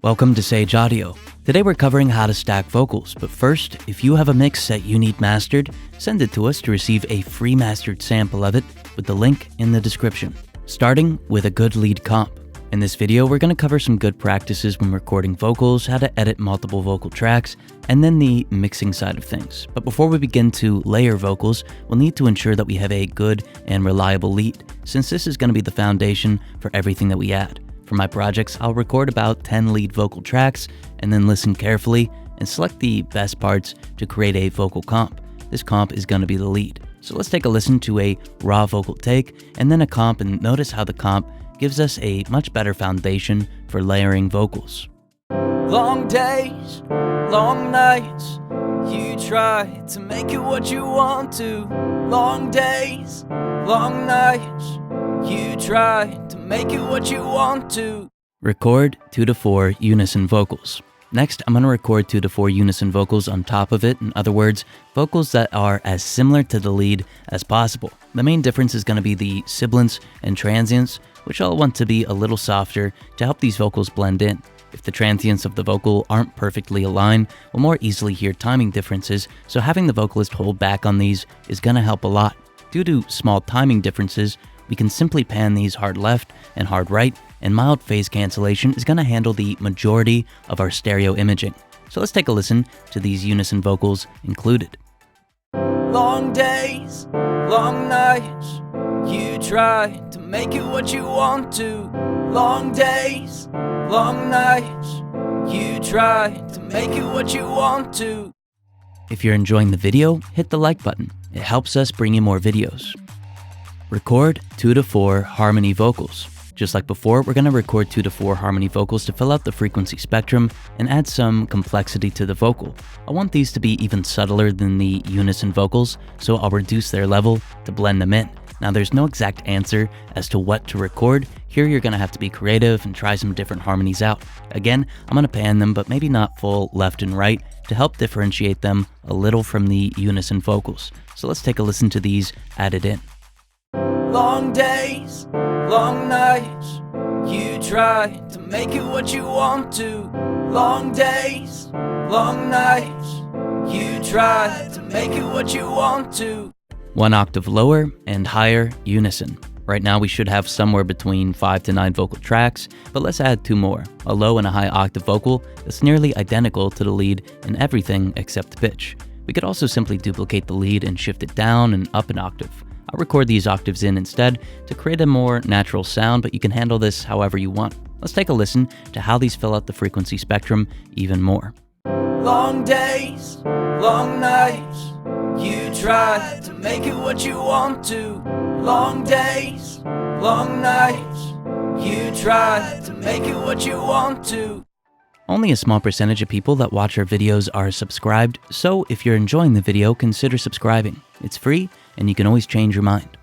Welcome to Sage Audio. Today we're covering how to stack vocals, but first, if you have a mix that you need mastered, send it to us to receive a free mastered sample of it with the link in the description. Starting with a good lead comp. In this video, we're going to cover some good practices when recording vocals, how to edit multiple vocal tracks, and then the mixing side of things. But before we begin to layer vocals, we'll need to ensure that we have a good and reliable lead, since this is going to be the foundation for everything that we add. For my projects, I'll record about 10 lead vocal tracks and then listen carefully and select the best parts to create a vocal comp. This comp is going to be the lead. So let's take a listen to a raw vocal take and then a comp, and notice how the comp gives us a much better foundation for layering vocals. Long days, long nights, you try to make it what you want to. Long days, long nights, you try to make it what you want to. Record 2 to 4 unison vocals. Next, I'm going to record 2 to 4 unison vocals on top of it. In other words, vocals that are as similar to the lead as possible. The main difference is going to be the sibilants and transients, which I'll want to be a little softer to help these vocals blend in. If the transients of the vocal aren't perfectly aligned, we'll more easily hear timing differences, so having the vocalist hold back on these is going to help a lot. Due to small timing differences, we can simply pan these hard left and hard right, and mild phase cancellation is going to handle the majority of our stereo imaging. So let's take a listen to these unison vocals included. Long days, long nights, you try to make it what you want to. Long days, long nights, you try to make it what you want to. If you're enjoying the video, hit the like button. It helps us bring you more videos. Record 2 to 4 harmony vocals. Just like before, we're going to record 2 to 4 harmony vocals to fill out the frequency spectrum and add some complexity to the vocal. I want these to be even subtler than the unison vocals, so I'll reduce their level to blend them in. Now, there's no exact answer as to what to record. Here you're going to have to be creative and try some different harmonies out. Again, I'm going to pan them, but maybe not full left and right, to help differentiate them a little from the unison vocals. So let's take a listen to these added in. Long days, long nights, you try to make it what you want to. Long days, long nights, you try to make it what you want to. 1 octave lower and higher unison. Right now we should have somewhere between 5 to 9 vocal tracks, but let's add 2 more. A low and a high octave vocal that's nearly identical to the lead in everything except pitch. We could also simply duplicate the lead and shift it down and up an octave. I'll record these octaves in instead to create a more natural sound, but you can handle this however you want. Let's take a listen to how these fill out the frequency spectrum even more. Long days, long nights, you try to make it what you want to. Long days, long nights, you try to make it what you want to. Only a small percentage of people that watch our videos are subscribed, so if you're enjoying the video, consider subscribing. It's free, and you can always change your mind.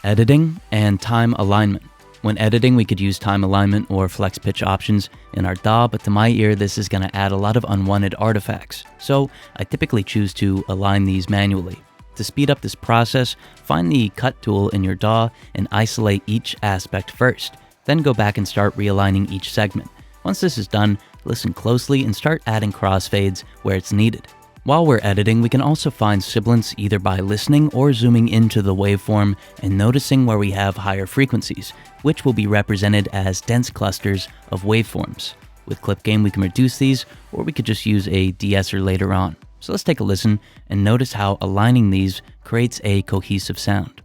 Editing and time alignment. When editing, we could use time alignment or flex pitch options in our DAW, but to my ear, this is going to add a lot of unwanted artifacts. So I typically choose to align these manually. To speed up this process, find the cut tool in your DAW and isolate each aspect first. Then go back and start realigning each segment. Once this is done, listen closely and start adding crossfades where it's needed. While we're editing, we can also find sibilants either by listening or zooming into the waveform and noticing where we have higher frequencies, which will be represented as dense clusters of waveforms. With Clip Gain, we can reduce these, or we could just use a de-esser later on. So let's take a listen and notice how aligning these creates a cohesive sound.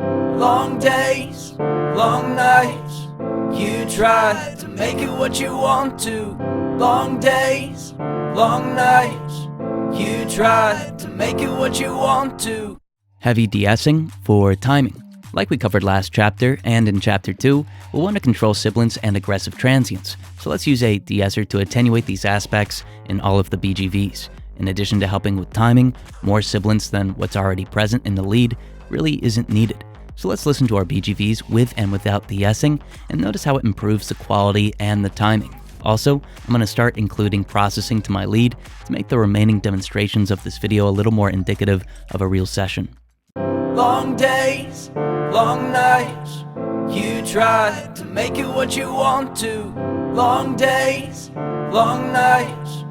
Long days, long nights, you try to make it what you want to. Long days, long nights, you try to make it what you want to. Heavy de-essing for timing. Like we covered last chapter and in chapter 2, we'll want to control sibilants and aggressive transients. So let's use a de-esser to attenuate these aspects in all of the BGVs. In addition to helping with timing, more sibilants than what's already present in the lead really isn't needed. So let's listen to our BGVs with and without de-essing and notice how it improves the quality and the timing. Also, I'm going to start including processing to my lead to make the remaining demonstrations of this video a little more indicative of a real session. Long days, long nights, you try to make it what you want to. Long days, long nights,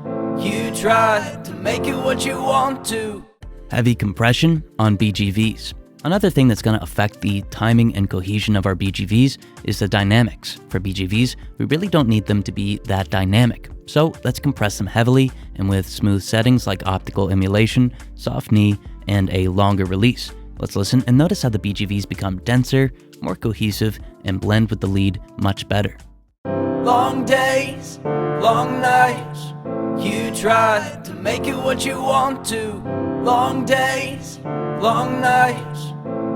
you try to make it what you want to. Heavy compression on BGVs. Another thing that's going to affect the timing and cohesion of our BGVs is the dynamics. For BGVs, we really don't need them to be that dynamic. So let's compress them heavily and with smooth settings like optical emulation, soft knee, and a longer release. Let's listen and notice how the BGVs become denser, more cohesive, and blend with the lead much better. Long days, long nights, you try to make it what you want to. Long days, long nights,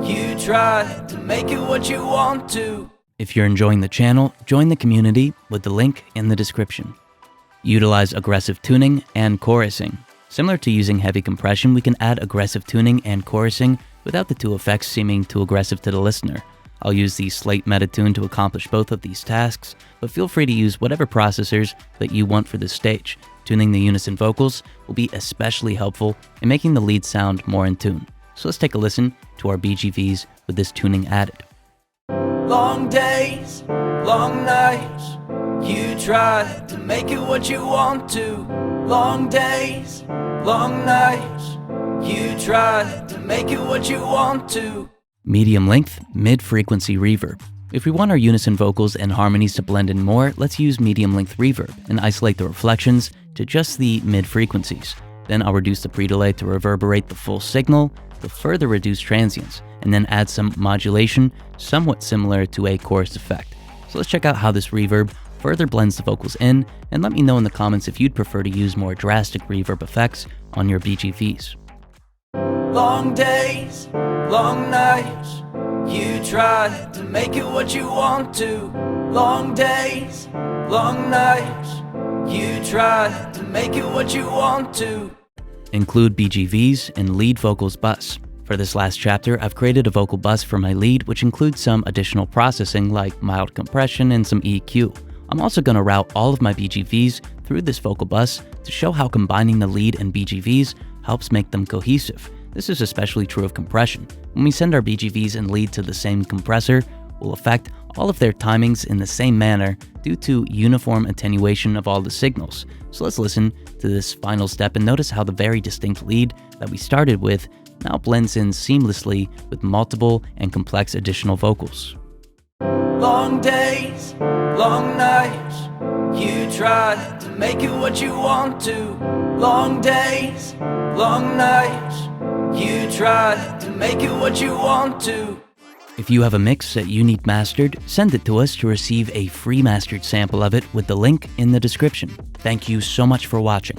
you try to make it what you want to. If you're enjoying the channel, join the community with the link in the description. Utilize aggressive tuning and chorusing. Similar to using heavy compression, we can add aggressive tuning and chorusing without the two effects seeming too aggressive to the listener. I'll use the Slate Metatune to accomplish both of these tasks, but feel free to use whatever processors that you want for this stage. Tuning the unison vocals will be especially helpful in making the lead sound more in tune. So let's take a listen to our BGVs with this tuning added. Long days, long nights, you try to make it what you want to. Long days, long nights, you try to make it what you want to. Medium length, mid-frequency reverb. If we want our unison vocals and harmonies to blend in more, let's use medium length reverb and isolate the reflections to just the mid-frequencies. Then I'll reduce the pre-delay to reverberate the full signal, to further reduce transients, and then add some modulation somewhat similar to a chorus effect. So let's check out how this reverb further blends the vocals in, and let me know in the comments if you'd prefer to use more drastic reverb effects on your BGVs. Long days, long nights, you try to make it what you want to. Long days, long nights, you try to make it what you want to. Include BGVs and lead vocals bus. For this last chapter, I've created a vocal bus for my lead, which includes some additional processing like mild compression and some EQ. I'm also going to route all of my BGVs through this vocal bus to show how combining the lead and BGVs helps make them cohesive. This is especially true of compression. When we send our BGVs and lead to the same compressor, we'll affect all of their timings in the same manner due to uniform attenuation of all the signals. So let's listen to this final step and notice how the very distinct lead that we started with now blends in seamlessly with multiple and complex additional vocals. Long days, long nights, you try to make it what you want to. Long days, long nights, you try to make it what you want to. If you have a mix that you need mastered, send it to us to receive a free mastered sample of it with the link in the description. Thank you so much for watching.